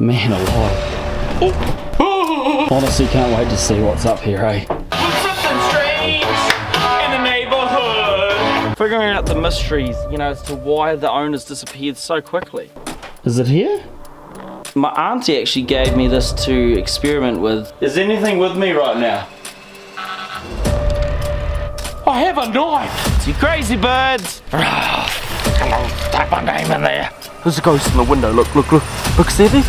Man alive. Oh. Honestly, can't wait to see what's up here, eh? Something strange in the neighborhood. Figuring out the mysteries, you know, as to why the owners disappeared so quickly. Is it here? My auntie actually gave me this to experiment with. Is anything with me right now? I have a knife! You crazy birds! Hello, type my name in there. There's a ghost in the window, look, Stevie.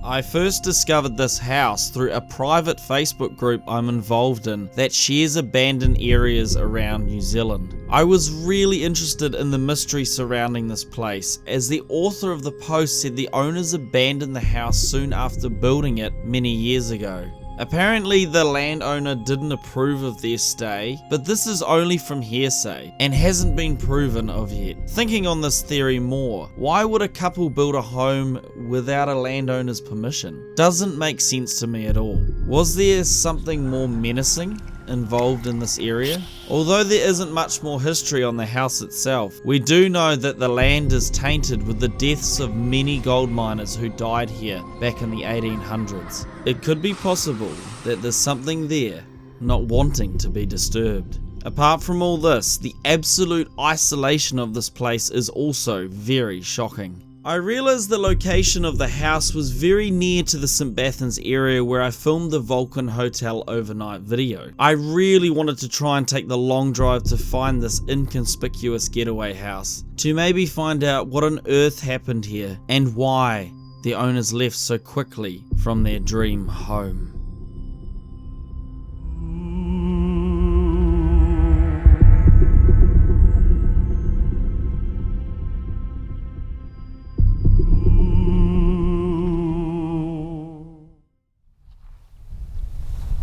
I first discovered this house through a private Facebook group I'm involved in that shares abandoned areas around New Zealand. I was really interested in the mystery surrounding this place, as the author of the post said the owners abandoned the house soon after building it many years ago. Apparently the landowner didn't approve of their stay, but this is only from hearsay and hasn't been proven of yet. Thinking on this theory more, why would a couple build a home without a landowner's permission? Doesn't make sense to me at all. Was there something more menacing involved in this area? Although there isn't much more history on the house itself, we do know that the land is tainted with the deaths of many gold miners who died here back in the 1800s. It could be possible that there's something there not wanting to be disturbed. Apart from all this, the absolute isolation of this place is also very shocking. I realised the location of the house was very near to the St. Bathans area where I filmed the Vulcan Hotel overnight video. I really wanted to try and take the long drive to find this inconspicuous getaway house, to maybe find out what on earth happened here and why the owners left so quickly from their dream home.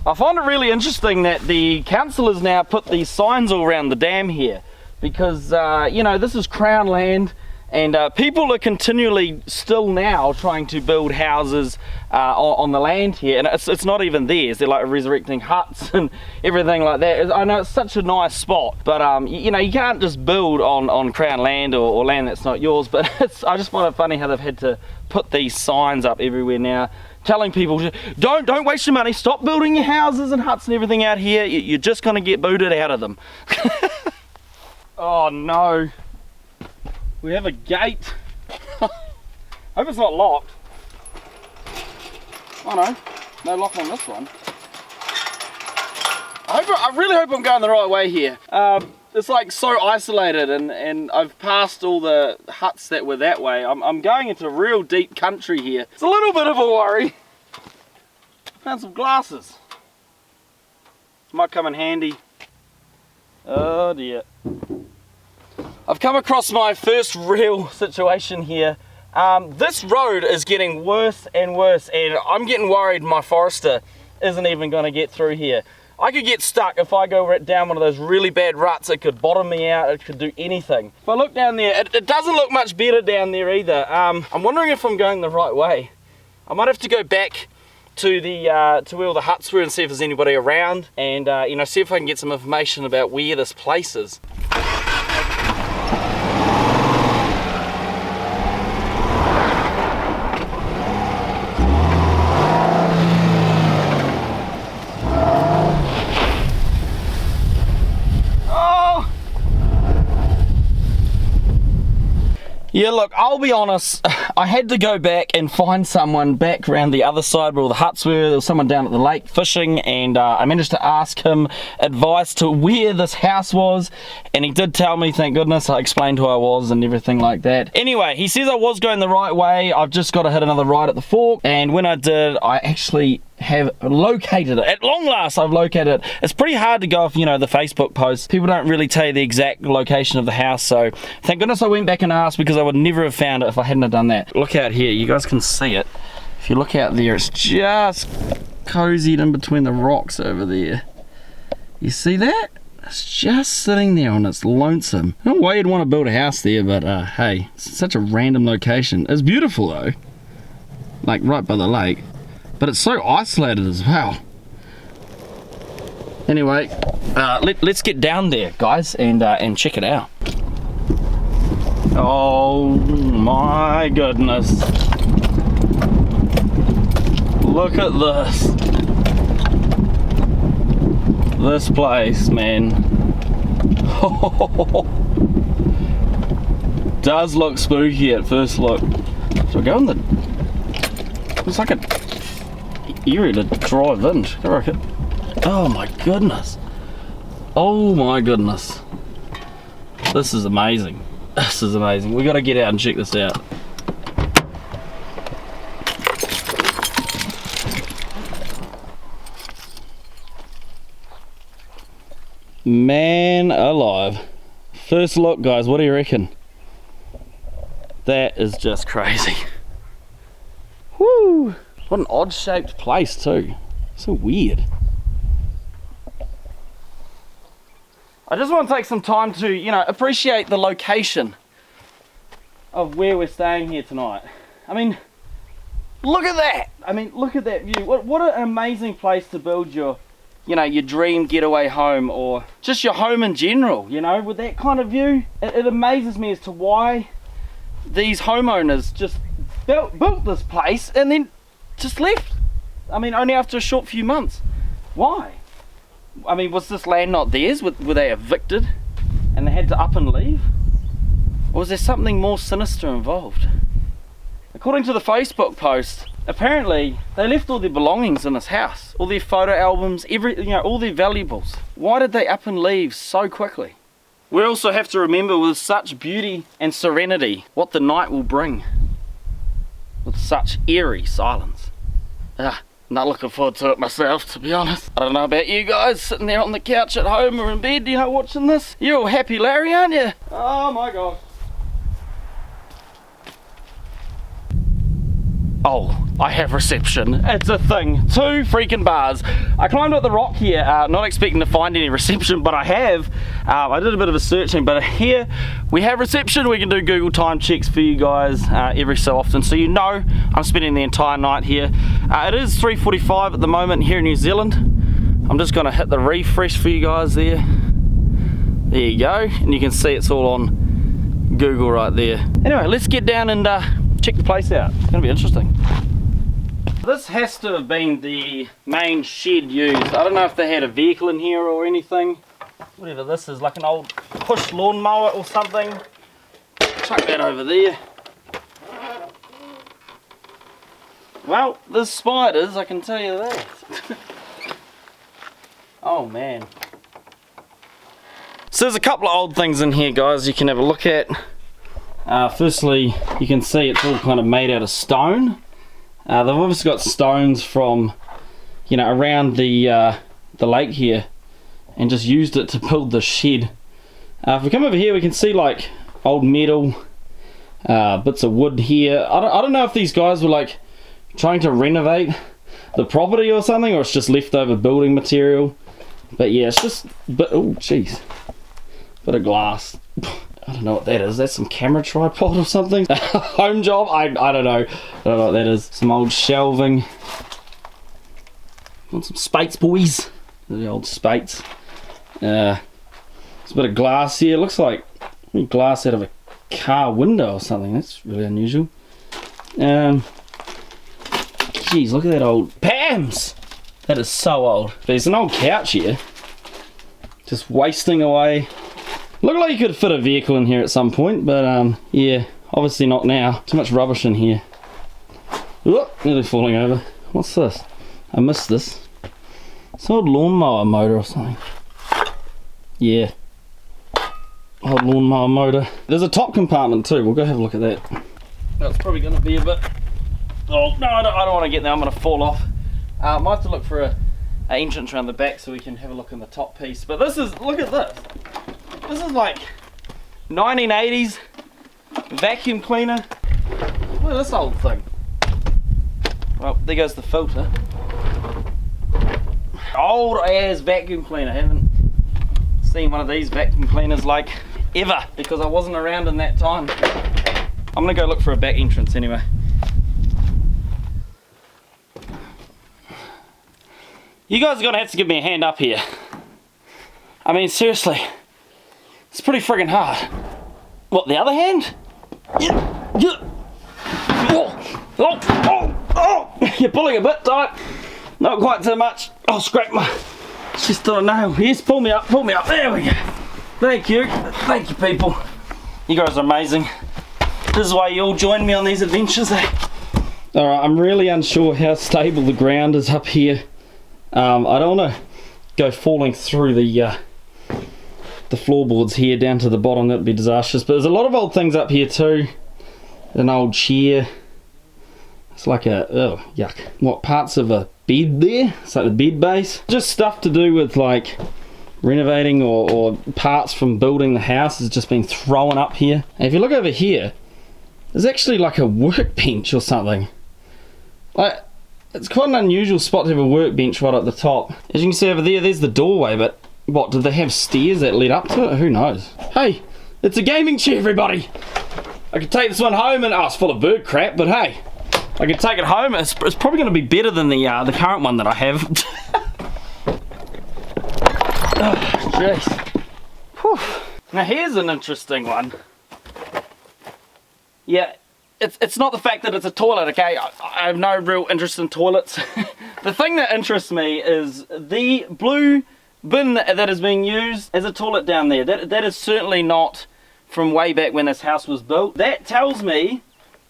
I find it really interesting that the council has now put these signs all around the dam here because, you know, this is Crown land and people are continually still now trying to build houses on the land here, and it's not even theirs. They're like resurrecting huts and everything like that. I know it's such a nice spot, but you know, you can't just build on Crown land or land that's not yours, but I just find it funny how they've had to put these signs up everywhere now, telling people, don't waste your money, stop building your houses and huts and everything out here, you're just going to get booted out of them. Oh no, we have a gate. Hope it's not locked. Oh no, no lock on this one. I really hope I'm going the right way here. It's like so isolated, and I've passed all the huts that were that way. I'm going into real deep country here. It's a little bit of a worry. Found some glasses. Might come in handy. Oh dear. I've come across my first real situation here. This road is getting worse and worse, and I'm getting worried my forester isn't even going to get through here. I could get stuck if I go down one of those really bad ruts. It could bottom me out, it could do anything. If I look down there, it doesn't look much better down there either. I'm wondering if I'm going the right way. I might have to go back to the to where all the huts were and see if there's anybody around, and you know, see if I can get some information about where this place is. Yeah, look, I'll be honest, I had to go back and find someone back around the other side where all the huts were. There was someone down at the lake fishing, and I managed to ask him advice to where this house was, and he did tell me, thank goodness. I explained who I was and everything like that. Anyway, he says I was going the right way. I've just got to hit another right at the fork, and when I did, I actually have located it. At long last, I've located it. It's pretty hard to go off, you know, the Facebook posts. People don't really tell you the exact location of the house, so thank goodness I went back and asked, because I would never have found it if I hadn't have done that. Look out here, you guys can see it. If you look out there, it's just cozied in between the rocks over there. You see that? It's just sitting there and it's lonesome. No way you'd want to build a house there, but hey, it's such a random location. It's beautiful though, like right by the lake. But it's so isolated as well. Anyway, let's get down there, guys, and check it out. Oh my goodness. Look at this. This place, man. Does look spooky at first look. So we go in the... It's like a area to drive in. Oh my goodness. Oh my goodness. This is amazing. This is amazing. We gotta get out and check this out. Man alive. First look, guys, what do you reckon? That is just crazy. Woo! What an odd shaped place too. So weird. I just want to take some time to, you know, appreciate the location of where we're staying here tonight. I mean, look at that! I mean, look at that view. What an amazing place to build your, you know, your dream getaway home, or just your home in general, you know, with that kind of view. It amazes me as to why these homeowners just built this place and then just left. I mean, only after a short few months. Why? I mean, was this land not theirs? Were they evicted and they had to up and leave? Or was there something more sinister involved? According to the Facebook post, apparently they left all their belongings in this house, all their photo albums, all their valuables. Why did they up and leave so quickly? We also have to remember, with such beauty and serenity, what the night will bring, with such eerie silence. Not looking forward to it myself, to be honest. I don't know about you guys, sitting there on the couch at home or in bed, you know, watching this. You're all happy Larry, aren't you? Oh my gosh. Oh, I have reception. It's a thing. 2 freaking bars. I climbed up the rock here, not expecting to find any reception, but I have. I did a bit of a searching, but here we have reception. We can do Google time checks for you guys every so often, so you know I'm spending the entire night here. It is 3:45 at the moment here in New Zealand. I'm just going to hit the refresh for you guys there. There you go, and you can see it's all on Google right there. Anyway, let's get down and check the place out. It's going to be interesting. This has to have been the main shed used. I don't know if they had a vehicle in here or anything. Whatever this is, like an old push lawnmower or something. Chuck that over there. Well, there's spiders, I can tell you that. Oh man. So there's a couple of old things in here, guys, you can have a look at. Firstly, you can see it's all kind of made out of stone. They've obviously got stones from, you know, around the lake here, and just used it to build the shed. If we come over here, we can see like old metal, bits of wood here. I don't know if these guys were like trying to renovate the property or something, or it's just leftover building material. But yeah, it's just oh jeez, bit of glass. I don't know what that is. That's some camera tripod or something. Home job? I don't know. I don't know what that is. Some old shelving. Want some spates, boys? The old spates. There's a bit of glass here. It looks like glass out of a car window or something. That's really unusual. Geez, look at that old Pams. That is so old. There's an old couch here, just wasting away. Looked like you could fit a vehicle in here at some point, but yeah, obviously not now. Too much rubbish in here. Oop, nearly falling over. What's this? I missed this. It's an old lawnmower motor or something. Yeah. Old lawnmower motor. There's a top compartment too. We'll go have a look at that. That's probably going to be a bit... Oh, no, I don't want to get there. I'm going to fall off. I might have to look for an entrance around the back so we can have a look in the top piece. But this is... Look at this. This is like 1980s vacuum cleaner. Look at this old thing. Well, there goes the filter. Old as vacuum cleaner. Haven't seen one of these vacuum cleaners like ever, because I wasn't around in that time. I'm gonna go look for a back entrance anyway. You guys are gonna have to give me a hand up here. I mean, seriously. It's pretty friggin' hard. What, the other hand? You're pulling a bit tight. Not quite so much. I'll scrape my chest on a nail. Yes, pull me up, pull me up. There we go. Thank you people. You guys are amazing. This is why you all join me on these adventures, eh? Alright, I'm really unsure how stable the ground is up here. I don't want to go falling through the floorboards here down to the bottom. That'd be disastrous. But there's a lot of old things up here too. An old chair. It's like a, oh yuck. What, parts of a bed there? It's like the bed base. Just stuff to do with like renovating or parts from building the house has just been thrown up here. And if you look over here, there's actually like a workbench or something. Like, it's quite an unusual spot to have a workbench right at the top. As you can see over there, there's the doorway, but what, did they have stairs that led up to it? Who knows? Hey, it's a gaming chair, everybody. I could take this one home and, oh, it's full of bird crap, but hey, I can take it home. It's probably going to be better than the current one that I have. Oh, jeez. Whew. Now here's an interesting one. Yeah, it's not the fact that it's a toilet, okay? I have no real interest in toilets. The thing that interests me is the blue bin that is being used as a toilet down there. That is certainly not from way back when this house was built. That tells me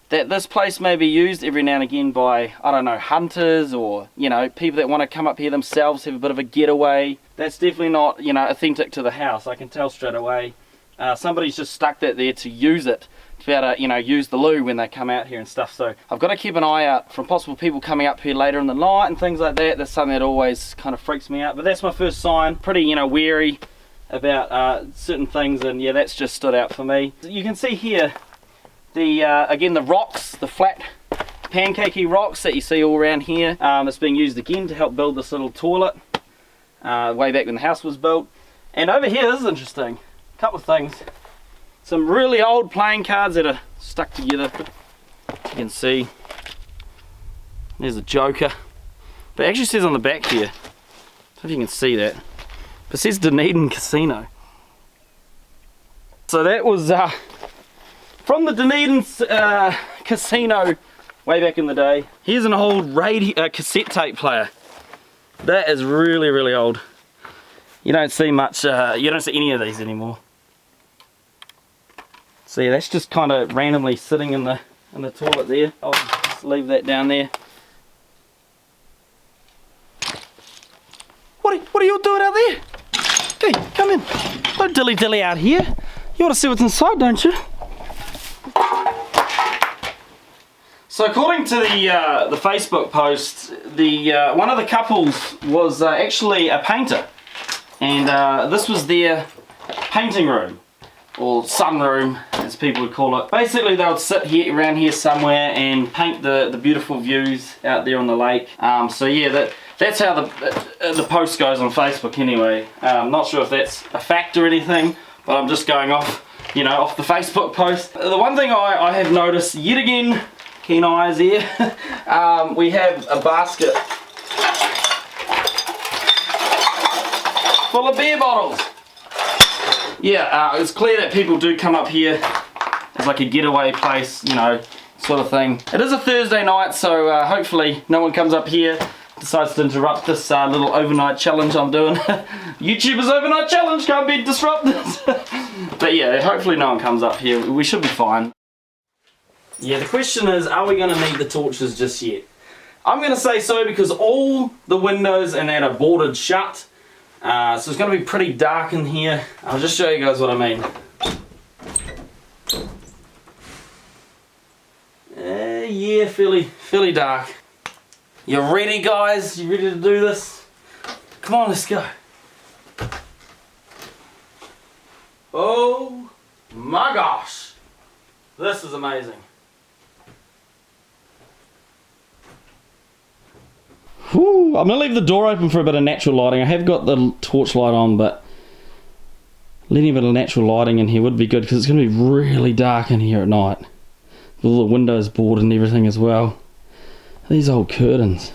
that this place may be used every now and again by, I don't know, hunters or, you know, people that want to come up here themselves, have a bit of a getaway. That's definitely not, you know, authentic to the house. I can tell straight away. Somebody's just stuck that there to use it, to be able to, you know, use the loo when they come out here and stuff. So I've got to keep an eye out from possible people coming up here later in the night and things like that. That's something that always kind of freaks me out. But that's my first sign. Pretty, you know, wary about certain things, and yeah, that's just stood out for me. You can see here the again the rocks, the flat pancakey rocks that you see all around here. It's being used again to help build this little toilet way back when the house was built. And over here, this is interesting. A couple of things. Some really old playing cards that are stuck together. You can see there's a joker, but it actually says on the back here, I don't know if you can see that, but it says Dunedin Casino. So that was from the Dunedin Casino way back in the day. Here's an old cassette tape player. That is really, really old. You don't see much, you don't see any of these anymore. So yeah, that's just kind of randomly sitting in the toilet there. I'll just leave that down there. What are you all doing out there? Hey, come in. Don't dilly-dilly out here. You want to see what's inside, don't you? So according to the Facebook post, one of the couples was actually a painter, and this was their painting room, or sunroom as people would call it. Basically they would sit here around here somewhere and paint the beautiful views out there on the lake. So yeah, that's how the post goes on Facebook anyway. I'm not sure if that's a fact or anything, but I'm just going off, you know, off the Facebook post. The one thing I have noticed yet again, keen eyes here, we have a basket full of beer bottles. Yeah, it's clear that people do come up here as like a getaway place, you know, sort of thing. It is a Thursday night, so hopefully no one comes up here, decides to interrupt this little overnight challenge I'm doing. YouTuber's overnight challenge can't be disrupted. But yeah, hopefully no one comes up here. We should be fine. Yeah, the question is, are we going to need the torches just yet? I'm going to say so because all the windows and that are boarded shut. So it's going to be pretty dark in here. I'll just show you guys what I mean. Yeah, fairly dark. You ready, guys? You ready to do this? Come on, let's go. Oh my gosh. This is amazing. Whew, I'm going to leave the door open for a bit of natural lighting. I have got the torch light on, but letting a bit of natural lighting in here would be good because it's going to be really dark in here at night. With all the windows boarded and everything as well. These old curtains.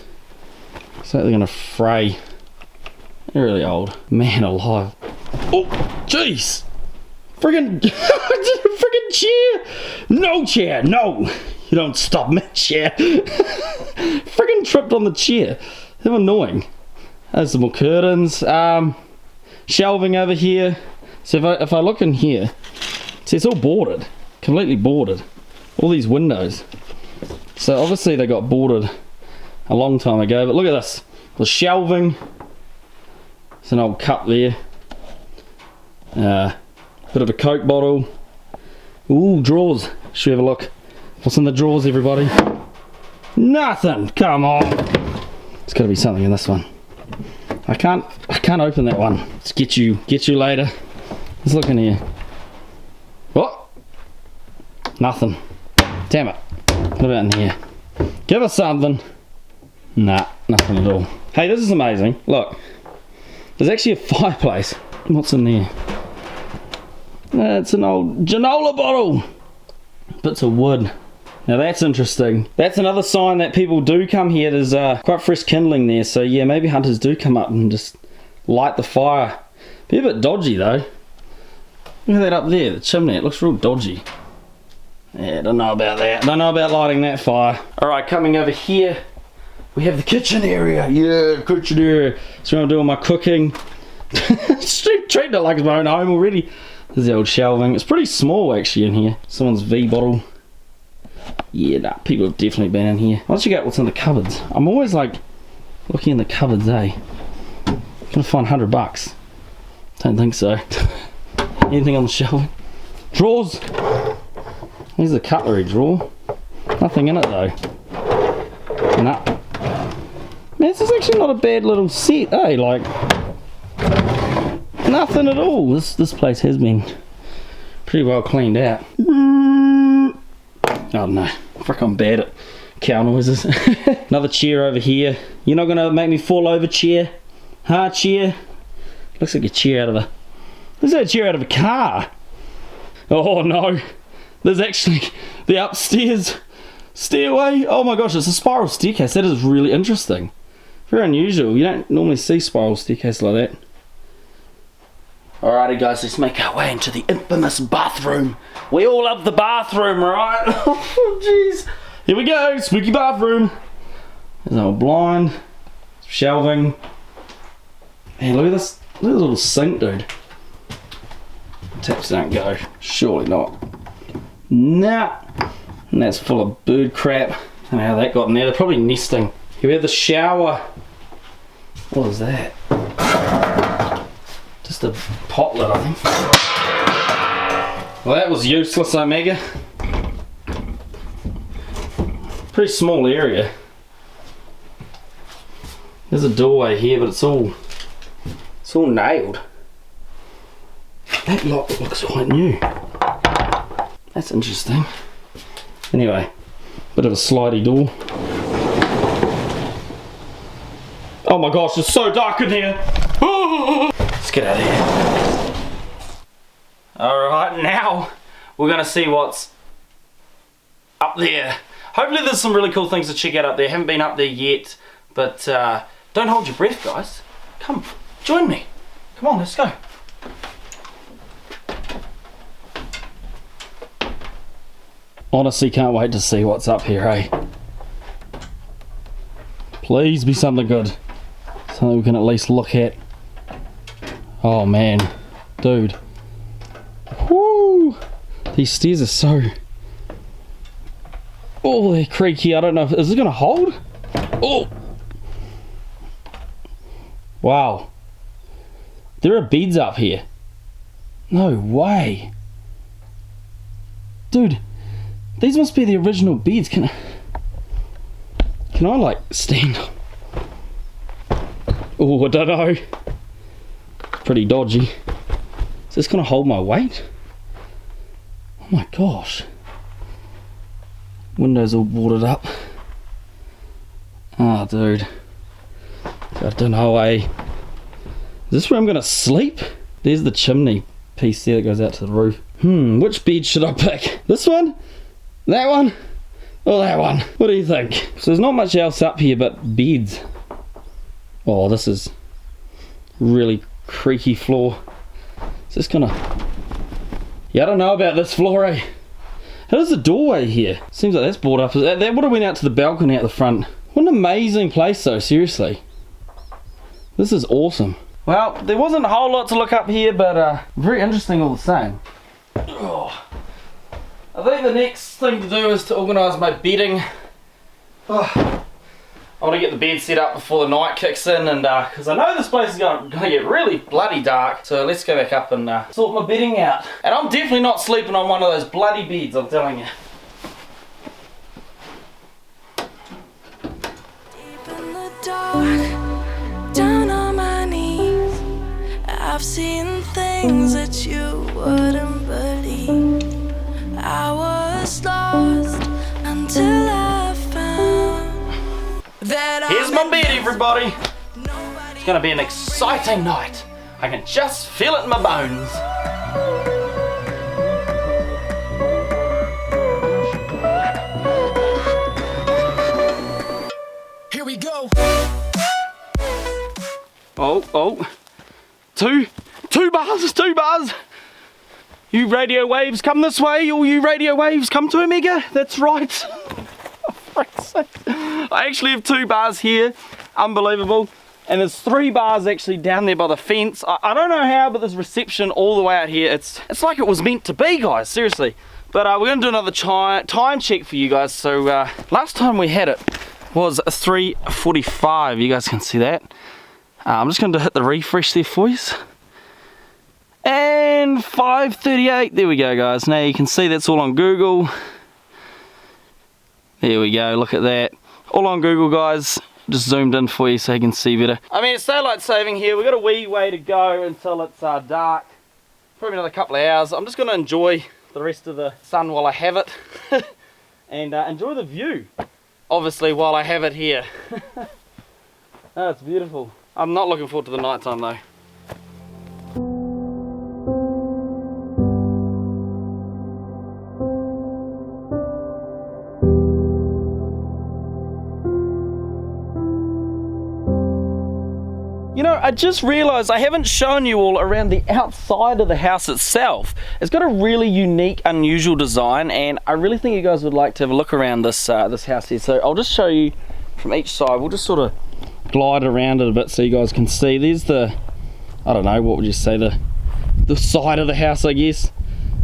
Looks like they're going to fray. They're really old. Man alive. Oh, jeez. Friggin' chair. No No, chair, no! You don't stop me, chair. Friggin' tripped on the chair. How annoying. There's some more curtains. Shelving over here. So if I look in here, see, it's all boarded. Completely boarded. All these windows. So obviously they got boarded a long time ago. But look at this. The shelving. There's an old cup there. Bit of a Coke bottle. Ooh, drawers. Should we have a look? What's in the drawers, everybody? Nothing. Come on. There's got to be something in this one. I can't open that one. Let's get you later. Let's look in here. What? Nothing. Damn it. What about in here? Give us something. Nah, nothing at all. Hey, this is amazing. Look. There's actually a fireplace. What's in there? It's an old granola bottle. Bits of wood. Now that's interesting. That's another sign that people do come here. There's quite fresh kindling there. So yeah, maybe hunters do come up and just light the fire. Be a bit dodgy though. Look at that up there, the chimney. It looks real dodgy. Yeah, don't know about that. Don't know about lighting that fire. Alright, coming over here, we have the kitchen area. Yeah, kitchen area. So I'm doing my cooking. Treating it like it's my own home already. There's the old shelving. It's pretty small actually in here. Someone's V bottle. Yeah, nah, people have definitely been in here. Let's check out what's in the cupboards. I'm always like looking in the cupboards, eh? Gonna find $100. Don't think so. Anything on the shelving? Drawers. Here's the cutlery drawer. Nothing in it though. Nah. Man, this is actually not a bad little set, eh? Like nothing at all. This place has been pretty well cleaned out. Oh no, frick, I'm bad at cow noises. Another chair over here. You're not gonna make me fall over, chair? Huh, chair? Looks like a chair out of a... Looks like a chair out of a car. Oh no, there's actually the upstairs stairway. Oh my gosh, it's a spiral staircase. That is really interesting. Very unusual. You don't normally see spiral staircase like that. Alrighty guys, let's make our way into the infamous bathroom. We all love the bathroom, right? Oh jeez. Here we go, spooky bathroom. There's an old blind, shelving. Man, look at this. Look at this little sink, dude. Taps don't go. Surely not. Nah. And that's full of bird crap. I don't know how that got in there. They're probably nesting. Here we have the shower. What is that? Just a pot lid, I think. Well, that was useless, Omega. Pretty small area. There's a doorway here, but it's all nailed. That lock looks quite new. That's interesting. Anyway, bit of a slidey door. Oh my gosh, it's so dark in here. Let's get out of here. Alright, now we're gonna see what's up there. Hopefully there's some really cool things to check out up there. Haven't been up there yet, but don't hold your breath, guys. Come, join me. Come on, let's go. Honestly, can't wait to see what's up here, eh? Please be something good. Something we can at least look at. Oh man, dude. Woo! These stairs are so... Oh, they're creaky. I don't know. Is it gonna hold? Oh! Wow. There are beads up here. No way. Dude, these must be the original beads. Can I like stand up? Oh, I don't know. Pretty dodgy. Is this gonna hold my weight? Oh my gosh. Windows all boarded up. Oh, dude. I don't know, eh? Is this where I'm gonna sleep? There's the chimney piece there that goes out to the roof. Which bed should I pick? This one? That one? Or that one? What do you think? So there's not much else up here but beds. Oh, this is really creaky floor. Is this gonna... Yeah, I don't know about this floor, eh? How's the doorway here? Seems like that's brought up. That would have went out to the balcony at the front. What an amazing place though, seriously. This is awesome. Well, there wasn't a whole lot to look up here, but very interesting all the same. Oh. I think the next thing to do is to organise my bedding. Oh. I want to get the bed set up before the night kicks in, and because I know this place is going to get really bloody dark, so let's go back up and sort my bedding out. And I'm definitely not sleeping on one of those bloody beds, I'm telling you. Deep in the dark, down on my knees, I've seen things that you wouldn't believe. I was lost until I found that. Here's my bed, everybody. It's gonna be an exciting night. I can just feel it in my bones. Here we go. Oh. Two bars. You radio waves, come this way. All you radio waves, come to Omega. That's right. For frick's sake. I actually have 2 bars here. Unbelievable. And there's 3 bars actually down there by the fence. I don't know how, but there's reception all the way out here. It's like it was meant to be, guys, seriously. But we're gonna do another time check for you guys. So last time we had it was 3:45. You guys can see that. I'm just gonna hit the refresh there for you. And 5:38, there we go, guys. Now you can see that's all on Google. There we go, look at that. All on Google, guys. Just zoomed in for you so you can see better. I mean, it's daylight saving here. We've got a wee way to go until it's dark. Probably another couple of hours. I'm just gonna enjoy the rest of the sun while I have it. And enjoy the view, obviously, while I have it here. Oh, it's beautiful. I'm not looking forward to the night time though. You know, I just realised I haven't shown you all around the outside of the house itself. It's got a really unique, unusual design, and I really think you guys would like to have a look around this this house here. So I'll just show you from each side. We'll just sort of glide around it a bit so you guys can see. There's the, I don't know, what would you say, the side of the house, I guess.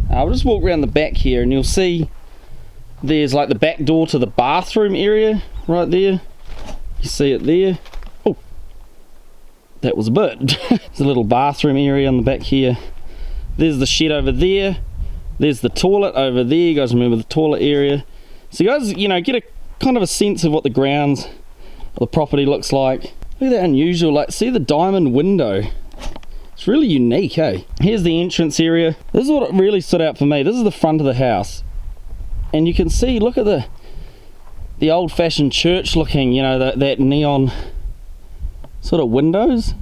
I'll just walk around the back here and you'll see there's like the back door to the bathroom area right there. You see it there. That was a bird. There's a little bathroom area on the back here. There's the shed over there. There's the toilet over there. You guys remember the toilet area. So you guys, you know, get a kind of a sense of what the grounds of the property looks like. Look at that unusual, like, see the diamond window. It's really unique, hey? Here's the entrance area. This is what really stood out for me. This is the front of the house. And you can see, look at the old-fashioned church looking, you know, that neon sort of windows.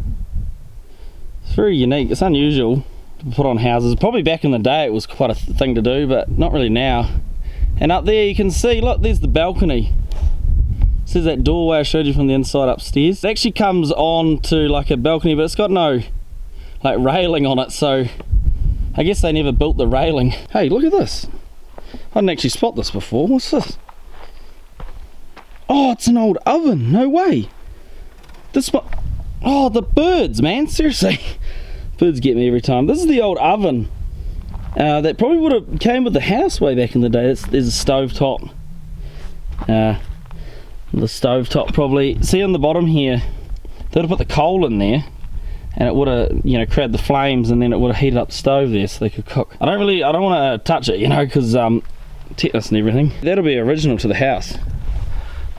It's very unique. It's unusual to put on houses. Probably back in the day it was quite a thing to do, but not really now. And up there you can see, look, there's the balcony. This is that doorway I showed you from the inside upstairs. It actually comes on to like a balcony, but it's got no like railing on it, so I guess they never built the railing. Hey, look at this. I didn't actually spot this before. What's this? Oh, it's an old oven. No way. This one, oh, the birds, man, seriously. Birds get me every time. This is the old oven that probably would have came with the house way back in the day. There's a stove top. The stove top probably. See on the bottom here, they would have put the coal in there, and it would have, you know, created the flames, and then it would have heated up the stove there so they could cook. I don't want to touch it, you know, because tetanus and everything. That'll be original to the house.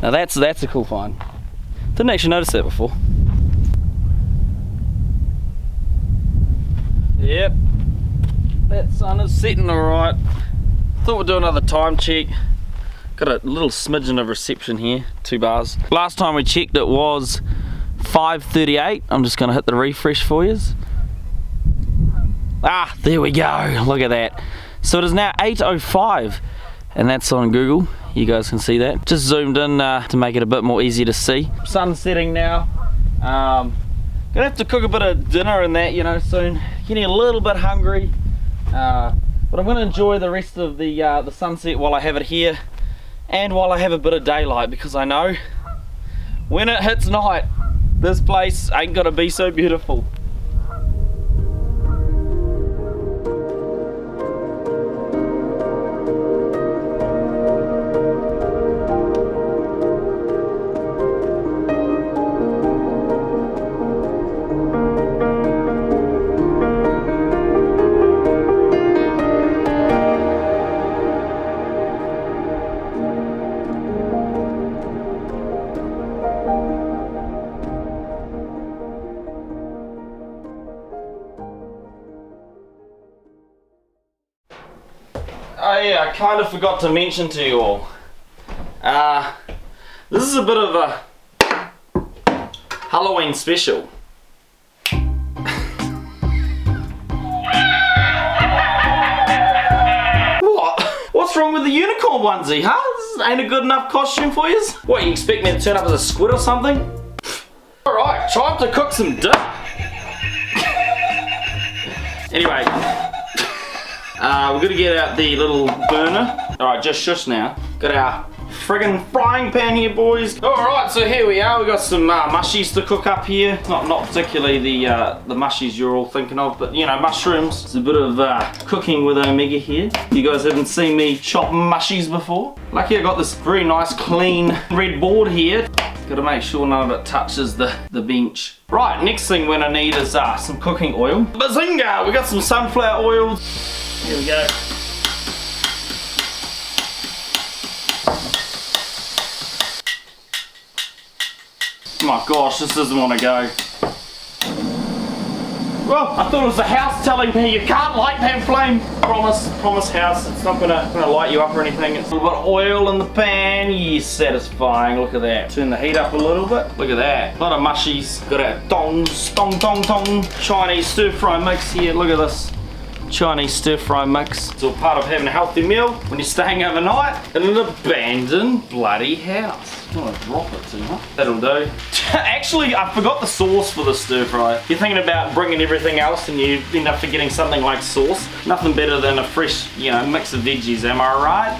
Now that's a cool find. Didn't actually notice that before. Yep, that sun is setting alright. Thought we'd do another time check. Got a little smidgen of reception here, 2 bars. Last time we checked it was 5:38. I'm just gonna hit the refresh for you. Ah, there we go, look at that. So it is now 8:05, and that's on Google. You guys can see that. Just zoomed in to make it a bit more easy to see. Sun's setting now. Gonna have to cook a bit of dinner and that, you know, soon. Getting a little bit hungry. But I'm going to enjoy the rest of the sunset while I have it here, and while I have a bit of daylight, because I know when it hits night, this place ain't gonna be so beautiful. I kind of forgot to mention to you all, this is a bit of a Halloween special. What? What's wrong with the unicorn onesie, huh? This ain't a good enough costume for you? What, you expect me to turn up as a squid or something? Alright, time to cook some dinner. Anyway, we're gonna get out the little burner. Alright, just shush now. Got our friggin' frying pan here, boys. Alright, so here we are. We got some mushies to cook up here. Not particularly the mushies you're all thinking of, but you know, mushrooms. It's a bit of cooking with Omega here. You guys haven't seen me chop mushies before. Lucky I got this very nice clean red board here. Gotta make sure none of it touches the bench. Right, next thing we're gonna need is some cooking oil. Bazinga! We got some sunflower oil. Here we go. Oh my gosh, this doesn't want to go. Well, I thought it was the house telling me you can't light that flame. Promise house, it's not gonna light you up or anything. It's a little bit of oil in the pan. Yes, satisfying. Look at that. Turn the heat up a little bit. Look at that. A lot of mushies. Got our tong Chinese stir fry mix here. Look at this. Chinese stir fry mix. It's all part of having a healthy meal when you're staying overnight in an abandoned bloody house. I don't want to drop it too much. That'll do. Actually, I forgot the sauce for the stir fry. You're thinking about bringing everything else and you end up forgetting something like sauce. Nothing better than a fresh, you know, mix of veggies, am I right?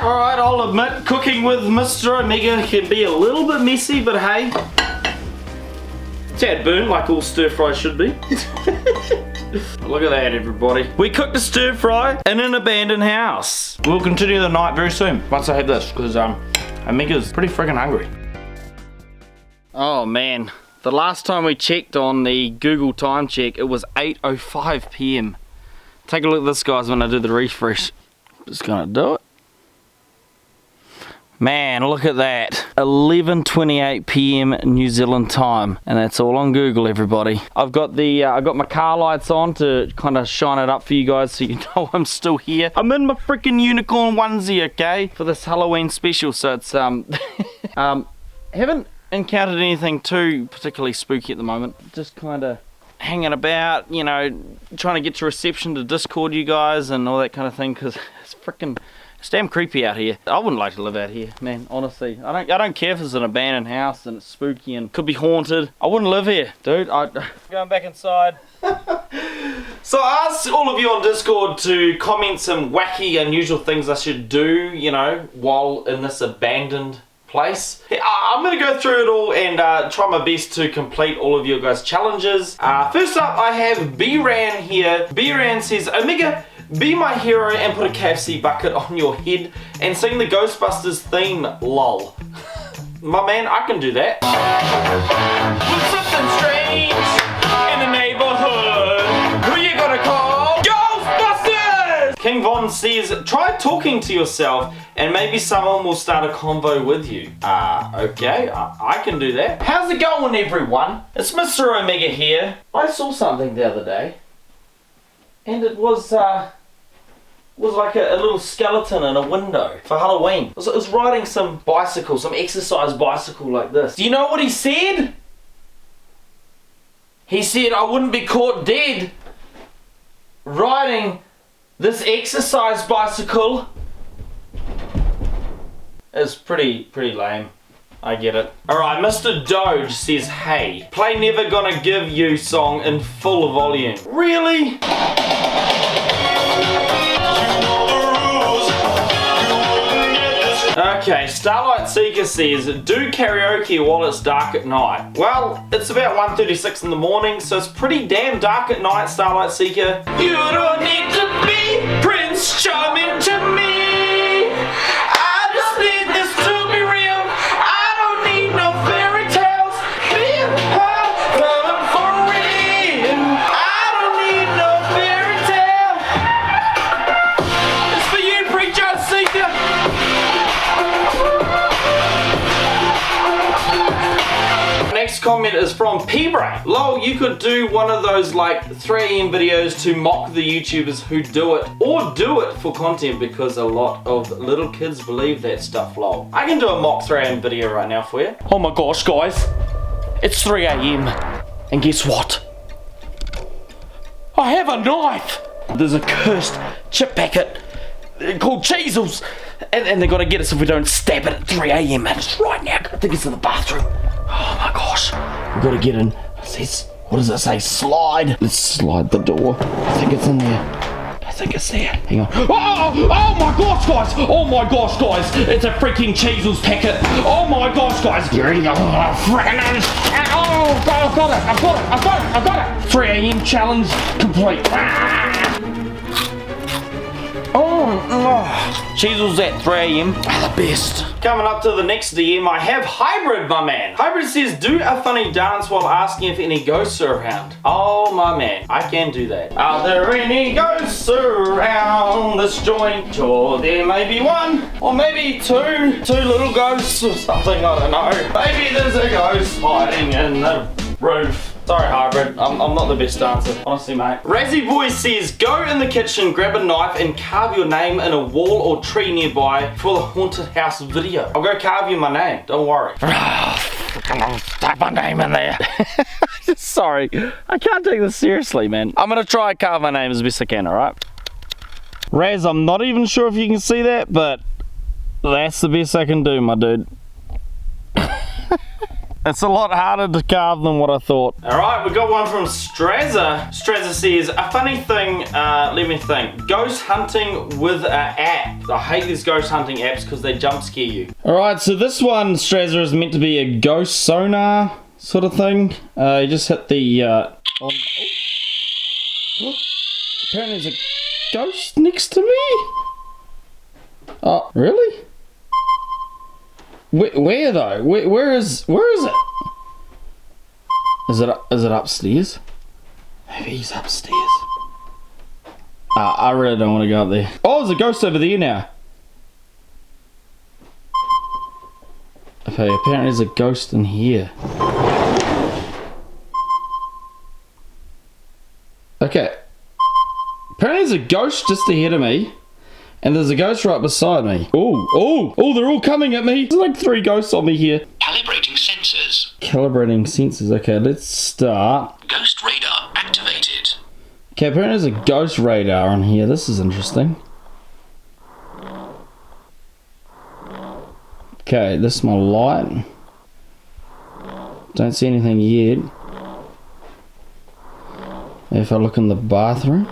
Alright, I'll admit, cooking with MisterOmega can be a little bit messy, but hey, tad burnt like all stir fries should be. Look at that, everybody. We cooked a stir fry in an abandoned house. We'll continue the night very soon once I have this, because Omega's pretty freaking hungry. Oh man, the last time we checked on the Google time check, it was 8:05 p.m. Take a look at this, guys, when I do the refresh. Just gonna do it. Man, look at that. 11:28 p.m. New Zealand time, and that's all on Google, everybody. I've got the I got my car lights on to kind of shine it up for you guys so you know I'm still here. I'm in my freaking unicorn onesie, okay, for this Halloween special. So it's haven't encountered anything too particularly spooky at the moment. Just kind of hanging about, you know, trying to get to reception to Discord you guys and all that kind of thing, because it's freaking. It's damn creepy out here. I wouldn't like to live out here, man, honestly. I don't care if it's an abandoned house and it's spooky and could be haunted. I wouldn't live here, dude. Going back inside. So I asked all of you on Discord to comment some wacky, unusual things I should do, you know, while in this abandoned place. I'm going to go through it all and try my best to complete all of your guys' challenges. First up, I have B-Ran here. B-Ran says, Omega, be my hero and put a KFC bucket on your head and sing the Ghostbusters theme, lol. My man, I can do that. With something strange in the neighborhood, who you gonna call? Ghostbusters! King Von says, try talking to yourself and maybe someone will start a convo with you. Okay, I can do that. How's it going, everyone? It's MisterOmega here. I saw something the other day, and it was like a little skeleton in a window for Halloween. It was riding some bicycle, some exercise bicycle like this. Do you know what he said? He said I wouldn't be caught dead riding this exercise bicycle. It's pretty lame. I get it. Alright, Mr. Doge says, hey, play Never Gonna Give You song in full volume. Really? Okay, Starlight Seeker says, do karaoke while it's dark at night. Well, it's about 1:36 in the morning, so it's pretty damn dark at night, Starlight Seeker. You don't need to be Prince Charming to me. I just need this to be real. I don't need no fairy tales. Be coming for real. I don't need no fairy tale. It's for you, Preacher Seeker. Next comment is from P-Brain. Lol, you could do one of those like 3 AM videos to mock the YouTubers who do it, or do it for content, because a lot of little kids believe that stuff, lol. I can do a mock 3 AM video right now for you. Oh my gosh, guys. It's 3 AM. And guess what? I have a knife. There's a cursed chip packet called Cheezels. And they're gonna get us if we don't stab it at 3 AM. And it's right now. I think it's in the bathroom. Oh my gosh. We've got to get in. It says, what does it say? Slide. Let's slide the door. I think it's in there. I think it's there. Hang on. Oh my gosh, guys. Oh my gosh, guys. It's a freaking Cheezels packet. Oh my gosh, guys. You're eating a freaking. Oh, I've got it. 3 AM challenge complete. Cheezels at 3 AM are the best. Coming up to the next DM, I have Hybrid, my man. Hybrid says, do a funny dance while asking if any ghosts are around. Oh, my man, I can do that. Are there any ghosts around this joint? Or there may be one, or maybe two little ghosts or something, I don't know. Maybe there's a ghost hiding in the roof. Sorry, Hybrid, I'm not the best dancer, honestly, mate. Razzie Boy says, go in the kitchen, grab a knife, and carve your name in a wall or tree nearby for the haunted house video. I'll go carve you my name, don't worry. Type my name in there. Sorry, I can't take this seriously, man. I'm gonna try and carve my name as best I can, alright? Raz, I'm not even sure if you can see that, but that's the best I can do, my dude. It's a lot harder to carve than what I thought. Alright, we got one from Strazza. Strazza says, a funny thing, let me think. Ghost hunting with an app. I hate these ghost hunting apps because they jump scare you. Alright, so this one, Strazza, is meant to be a ghost sonar sort of thing. You just hit the, apparently there's a ghost next to me? Oh, really? Where though? Where is it? Is it upstairs? Maybe he's upstairs. I really don't want to go up there. Oh, there's a ghost over there now. Okay, apparently there's a ghost in here. Okay. Apparently there's a ghost just ahead of me. And there's a ghost right beside me. Oh, they're all coming at me. There's like 3 ghosts on me here. Calibrating sensors. Calibrating sensors. Okay, let's start. Ghost radar activated. Okay, apparently there's a ghost radar on here. This is interesting. Okay, this is my light. Don't see anything yet. If I look in the bathroom.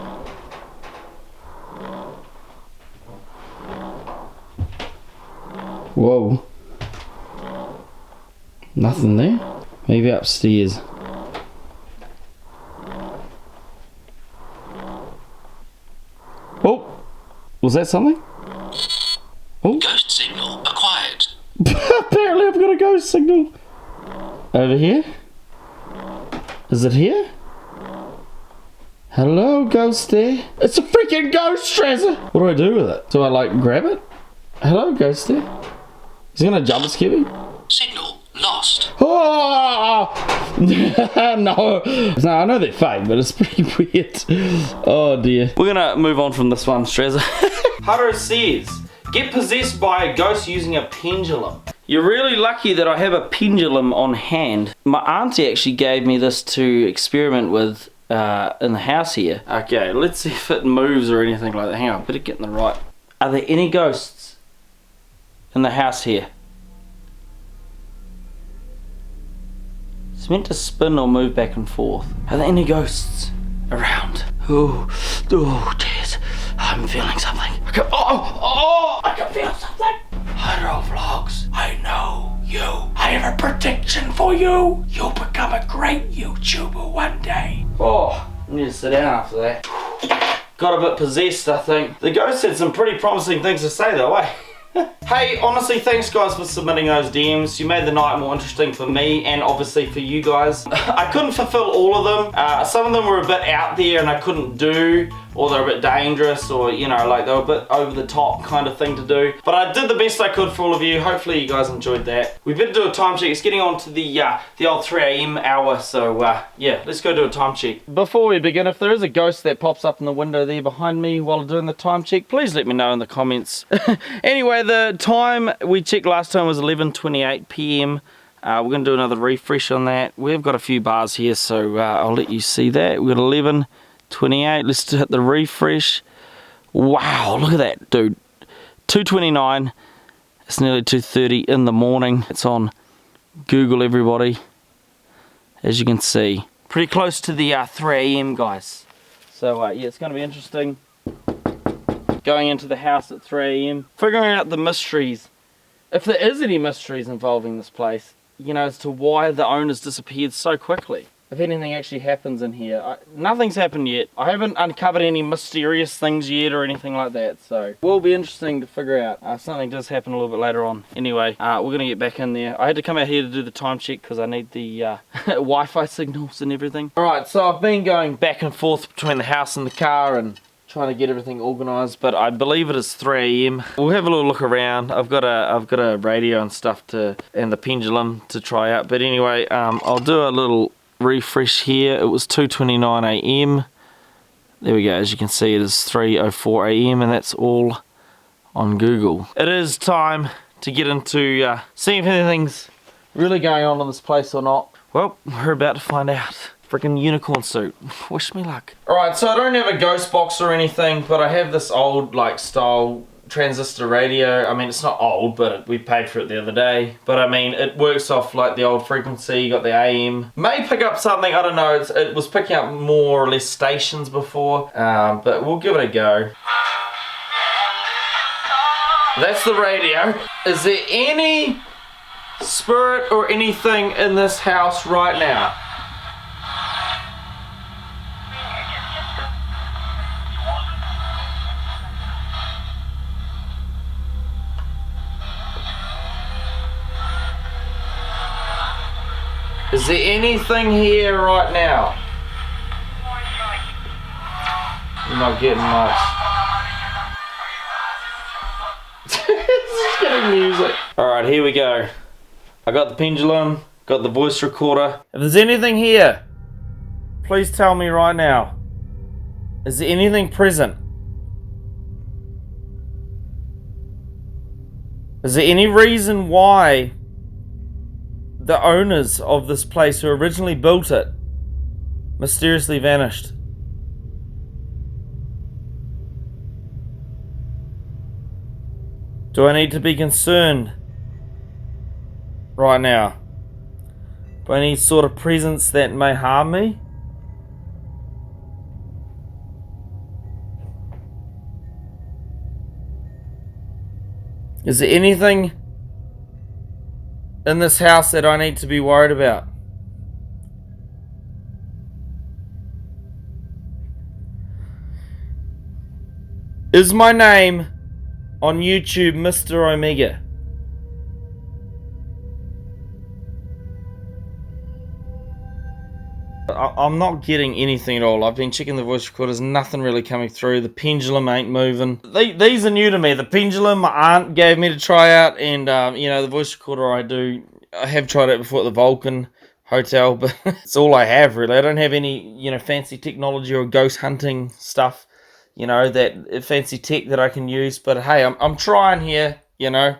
Whoa. Nothing there. Maybe upstairs. Oh! Was that something? Oh! Ghost signal acquired. Apparently I've got a ghost signal. Over here? Is it here? Hello, ghost there. It's a freaking ghost, Strazza! What do I do with it? Do I like grab it? Hello, ghost there. Is he gonna jump scare me? Signal lost. Oh! No, I know they're fake, but it's pretty weird. Oh dear. We're gonna move on from this one, Strazza. Haro says, get possessed by a ghost using a pendulum. You're really lucky that I have a pendulum on hand. My auntie actually gave me this to experiment with in the house here. Okay, let's see if it moves or anything like that. Hang on, better get in the right. Are there any ghosts in the house here? It's meant to spin or move back and forth. Are there any ghosts around? Oh, jeez. I'm feeling something. I can feel something. Hydro vlogs. I know you. I have a prediction for you. You'll become a great YouTuber one day. Oh, I need to sit down after that. Got a bit possessed, I think. The ghost had some pretty promising things to say though, eh? Hey, honestly, thanks guys for submitting those DMs. You made the night more interesting for me and obviously for you guys. I couldn't fulfill all of them. Some of them were a bit out there and I couldn't do, or they're a bit dangerous, or you know, like they were a bit over the top kind of thing to do. But I did the best I could for all of you. Hopefully you guys enjoyed that. We better do a time check. It's getting on to the old 3 AM hour, so yeah, let's go do a time check. Before we begin, if there is a ghost that pops up in the window there behind me while doing the time check, please let me know in the comments. Anyway, the time we checked last time was 11:28 PM. We're going to do another refresh on that. We've got a few bars here, so I'll let you see that. We've got 11:28. Let's hit the refresh. Wow, look at that, dude. 2:29. It's nearly 2:30 in the morning. It's on Google, everybody. As you can see, pretty close to the 3 AM, guys. So yeah, it's going to be interesting. Going into the house at 3 AM, figuring out the mysteries, if there is any mysteries involving this place, you know, as to why the owners disappeared so quickly. If anything actually happens in here. Nothing's happened yet. I haven't uncovered any mysterious things yet or anything like that, so it will be interesting to figure out. Something does happen a little bit later on. Anyway, we're going to get back in there. I had to come out here to do the time check because I need the Wi-Fi signals and everything. Alright, so I've been going back and forth between the house and the car and trying to get everything organised, but I believe it is 3 AM. We'll have a little look around. I've got a radio and stuff and the pendulum to try out. But anyway, I'll do a little refresh here. It was 2:29 AM. There we go. As you can see, it is 3:04 AM, and that's all on Google. It is time to get into seeing if anything's really going on in this place or not. Well, we're about to find out. Freaking unicorn suit. Wish me luck. Alright, so I don't have a ghost box or anything, but I have this old like style transistor radio. I mean, it's not old, but we paid for it the other day. But I mean, it works off like the old frequency. You got the AM. May pick up something, I don't know. It was picking up more or less stations before, but we'll give it a go. That's the radio. Is there any spirit or anything in this house right now? Is there anything here right now? You're not getting much. It's getting music. Alright, here we go. I got the pendulum, got the voice recorder. If there's anything here, please tell me right now. Is there anything present? Is there any reason why the owners of this place who originally built it mysteriously vanished? Do I need to be concerned right now by any sort of presence that may harm me? Is there anything in this house that I need to be worried about? Is my name on YouTube MisterOmega? I'm not getting anything at all. I've been checking the voice recorders, nothing really coming through. The pendulum ain't moving. These are new to me. The pendulum my aunt gave me to try out, and you know, the voice recorder I have tried it before at the Vulcan Hotel, but it's all I have really. I don't have any, you know, fancy technology or ghost hunting stuff, you know, that fancy tech that I can use. But hey, I'm trying here, you know.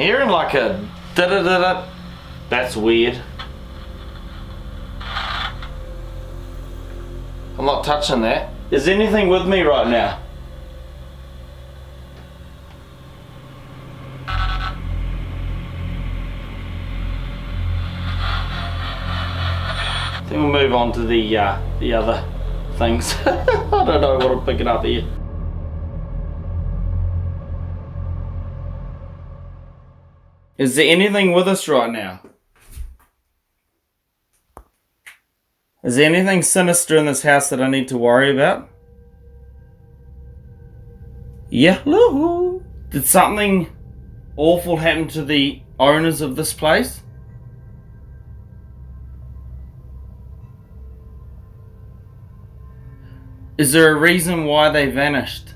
hearing like a da-da-da-da. That's weird. I'm not touching that. Is anything with me right now? I think we'll move on to the other things. I don't know what I'm picking up here. Is there anything with us right now? Is there anything sinister in this house that I need to worry about? Yeah. Did something awful happen to the owners of this place? Is there a reason why they vanished?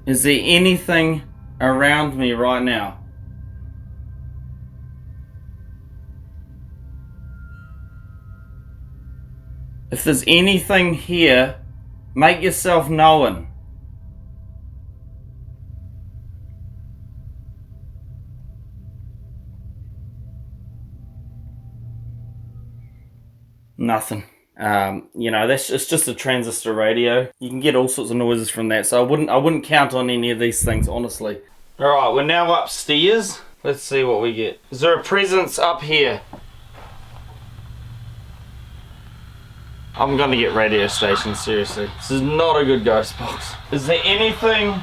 Is there anything around me right now? If there's anything here, make yourself known. Nothing. You know, it's just a transistor radio. You can get all sorts of noises from that, so I wouldn't count on any of these things, honestly. Alright, we're now upstairs. Let's see what we get. Is there a presence up here? I'm gonna get radio stations, seriously. This is not a good ghost box. Is there anything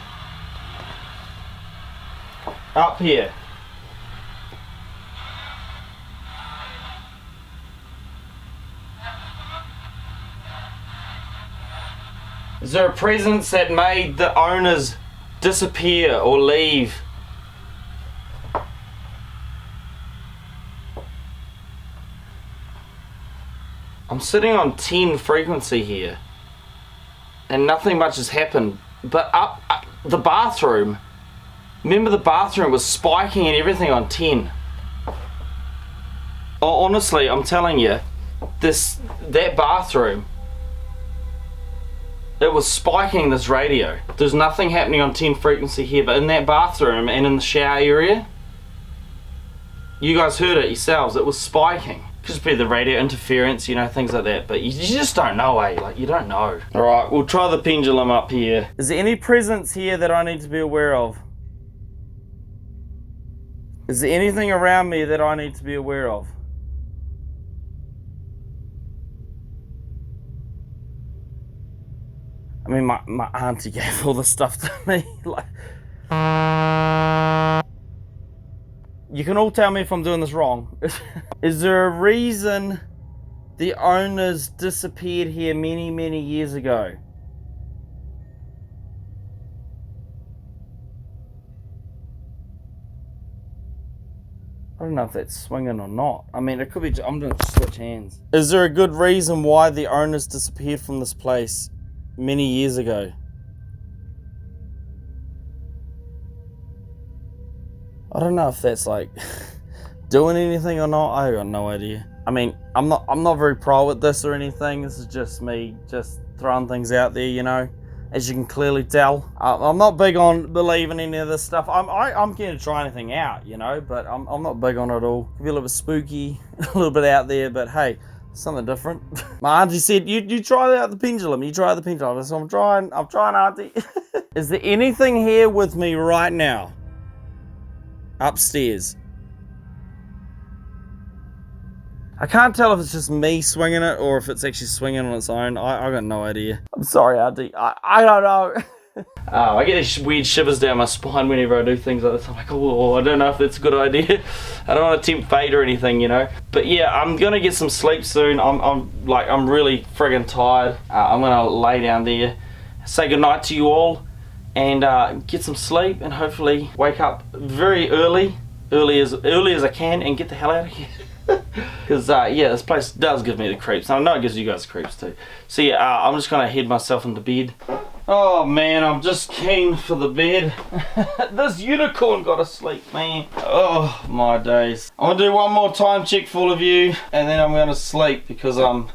up here? Is there a presence that made the owners disappear or leave? I'm sitting on 10 frequency here and nothing much has happened, but up the bathroom, remember the bathroom was spiking and everything on 10. Oh, honestly, I'm telling you, that bathroom, it was spiking this radio. There's nothing happening on 10 frequency here, but in that bathroom and in the shower area, you guys heard it yourselves, it was spiking. Could just be the radio interference, you know, things like that, but you just don't know, eh? Like, you don't know. Alright, we'll try the pendulum up here. Is there any presence here that I need to be aware of? Is there anything around me that I need to be aware of? I mean, my auntie gave all this stuff to me. Like, you can all tell me if I'm doing this wrong. Is there a reason the owners disappeared here many, many years ago? I don't know if that's swinging or not. I mean, it could be. I'm going to switch hands. Is there a good reason why the owners disappeared from this place many years ago? I don't know if that's like doing anything or not. I got no idea. I mean, I'm not very pro at this or anything. This is just me just throwing things out there, you know. As you can clearly tell, I'm not big on believing any of this stuff. I'm keen to try anything out, you know, but I'm not big on it all. It can be a little bit spooky, a little bit out there, but hey, something different. My auntie said, you try out the pendulum. You try the pendulum. So I'm trying, auntie. Is there anything here with me right now? Upstairs. I can't tell if it's just me swinging it or if it's actually swinging on its own. I got no idea. I'm sorry, auntie. I don't know. I get these weird shivers down my spine whenever I do things like this. I'm like, oh, I don't know if that's a good idea. I don't want to tempt fate or anything, you know. But yeah, I'm gonna get some sleep soon. I'm really friggin' tired. I'm gonna lay down there, say goodnight to you all, and get some sleep, and hopefully wake up very early as I can, and get the hell out of here. Because yeah, this place does give me the creeps. I know it gives you guys the creeps too. So yeah, I'm just gonna head myself into bed. Oh man, I'm just keen for the bed. This unicorn got to sleep, man. Oh my days. I'm gonna do one more time check for all of you, and then I'm gonna sleep because I'm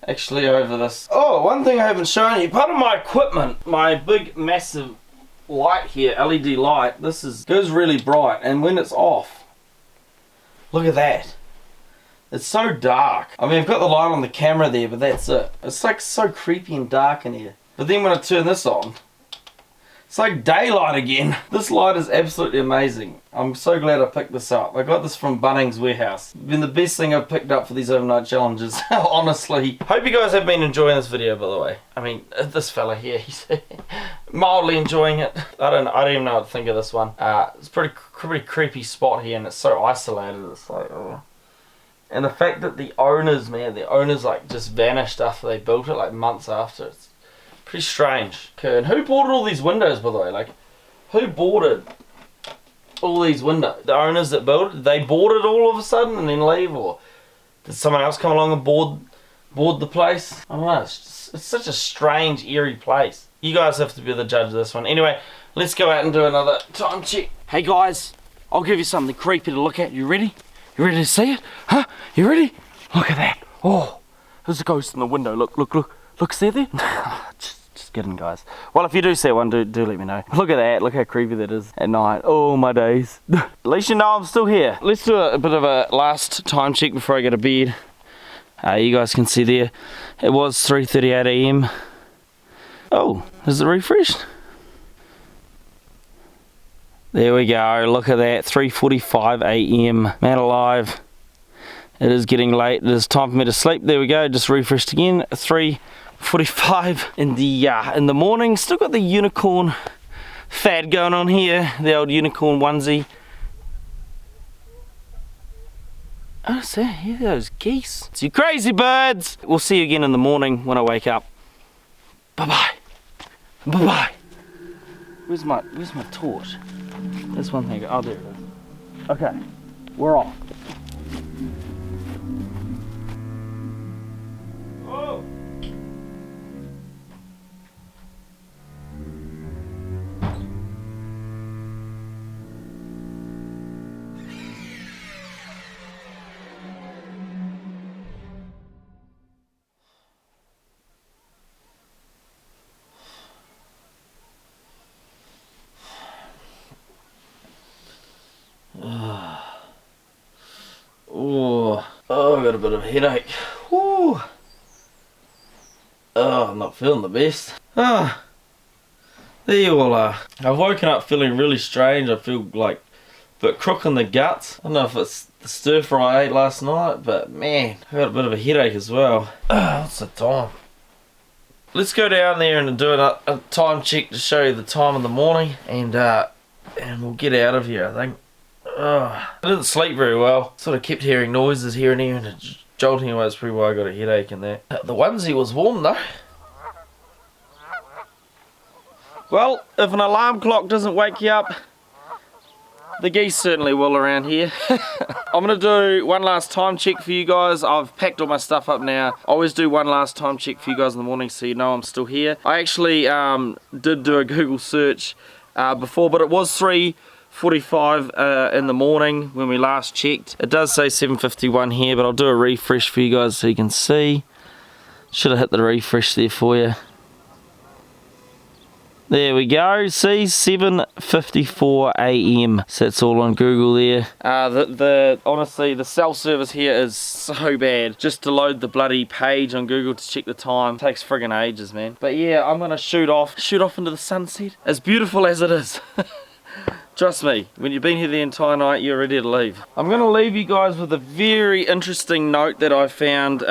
actually over this. Oh, one thing I haven't shown you, part of my equipment, my big massive light here, LED light, goes really bright, and when it's off, look at that. It's so dark. I mean, I've got the light on the camera there, but that's it. It's like so creepy and dark in here. But then when I turn this on, it's like daylight again. This light is absolutely amazing. I'm so glad I picked this up. I got this from Bunnings Warehouse. It's been the best thing I've picked up for these overnight challenges, honestly. Hope you guys have been enjoying this video, by the way. I mean, this fella here, he's mildly enjoying it. I don't even know what to think of this one. It's a pretty creepy spot here, and it's so isolated. It's like, oh. And the fact that the owners, man, like just vanished after they built it, like months after. It's pretty strange. Okay, and who boarded all these windows, by the way? Like, who boarded all these windows? The owners that built it, they boarded all of a sudden and then leave, or did someone else come along and board the place? I don't know. It's such a strange, eerie place. You guys have to be the judge of this one. Anyway, let's go out and do another time check. Hey guys, I'll give you something creepy to look at. You ready? You ready to see it? Huh? You ready? Look at that. Oh, there's a ghost in the window. Look. Look, see there? Just kidding, guys. Well, if you do see one, do let me know. Look at that. Look how creepy that is at night. Oh, my days. At least you know I'm still here. Let's do a bit of a last time check before I go to bed. You guys can see there. It was 3:38 AM. Oh, is it refreshed? There we go. Look at that. 3:45 AM. Man alive. It is getting late. It is time for me to sleep. There we go. Just refreshed again. 3:45 in the morning. Still got the unicorn fad going on here. The old unicorn onesie. Oh, see, here those geese. It's you crazy birds. We'll see you again in the morning when I wake up. Bye bye. Bye bye. Where's my torch? There's one thing. Oh, there it is. Okay, we're off. Oh. Oh, I got a bit of a headache. Woo. Oh, I'm not feeling the best. Ah, there you all are. I've woken up feeling really strange. I feel like a bit crook in the guts. I don't know if it's the stir fry I ate last night, but man, I got a bit of a headache as well. What's the time? Let's go down there and do a time check to show you the time in the morning, and we'll get out of here, I think. I didn't sleep very well. Sort of kept hearing noises here and there and jolting away. That's probably why I got a headache and that. The onesie was warm though. Well, if an alarm clock doesn't wake you up, the geese certainly will around here. I'm going to do one last time check for you guys. I've packed all my stuff up now. I always do one last time check for you guys in the morning so you know I'm still here. I actually did do a Google search before, but it was 3:45 in the morning when we last checked. It does say 7:51 here, but I'll do a refresh for you guys so you can see. Should have hit the refresh there for you. There we go, see, 7:54 AM. So that's all on Google there. Honestly, the cell service here is so bad. Just to load the bloody page on Google to check the time takes friggin' ages, man. But yeah, I'm gonna shoot off into the sunset. As beautiful as it is. Trust me, when you've been here the entire night, you're ready to leave. I'm going to leave you guys with a very interesting note that I found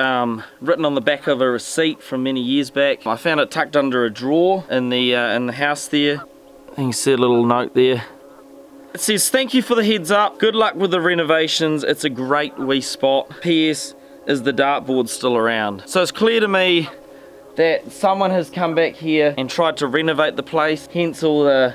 written on the back of a receipt from many years back. I found it tucked under a drawer in the house there. You can see a little note there. It says, "Thank you for the heads up. Good luck with the renovations. It's a great wee spot. P.S. Is the dartboard still around?" So it's clear to me that someone has come back here and tried to renovate the place, hence all the,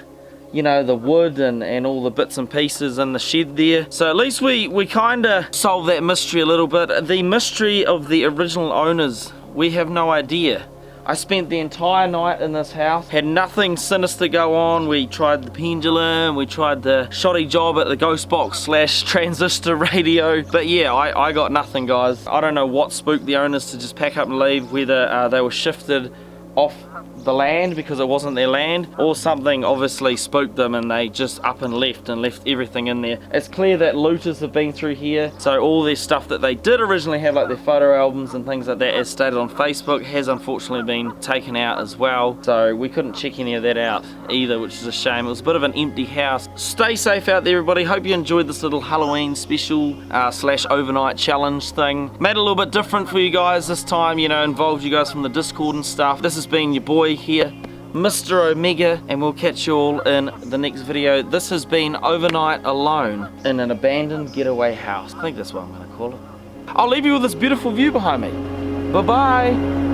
you know, the wood and all the bits and pieces in the shed there. So at least we kind of solved that mystery a little bit. The mystery of the original owners, we have no idea. I spent the entire night in this house, had nothing sinister go on. We tried the pendulum, we tried the shoddy job at the ghost box / transistor radio, but yeah, I got nothing, guys. I don't know what spooked the owners to just pack up and leave, whether they were shifted off the land because it wasn't their land, or something obviously spooked them and they just up and left everything in there. It's clear that looters have been through here, so all their stuff that they did originally have, like their photo albums and things like that, as stated on Facebook, has unfortunately been taken out as well, so we couldn't check any of that out either, which is a shame. It was a bit of an empty house. Stay safe out there, everybody. Hope you enjoyed this little Halloween special / overnight challenge thing. Made it a little bit different for you guys this time, you know, involved you guys from the Discord and stuff. This has been your boy here, MisterOmega, and we'll catch you all in the next video. This has been Overnight Alone in an abandoned getaway house. I think that's what I'm going to call it. I'll leave you with this beautiful view behind me. Bye bye.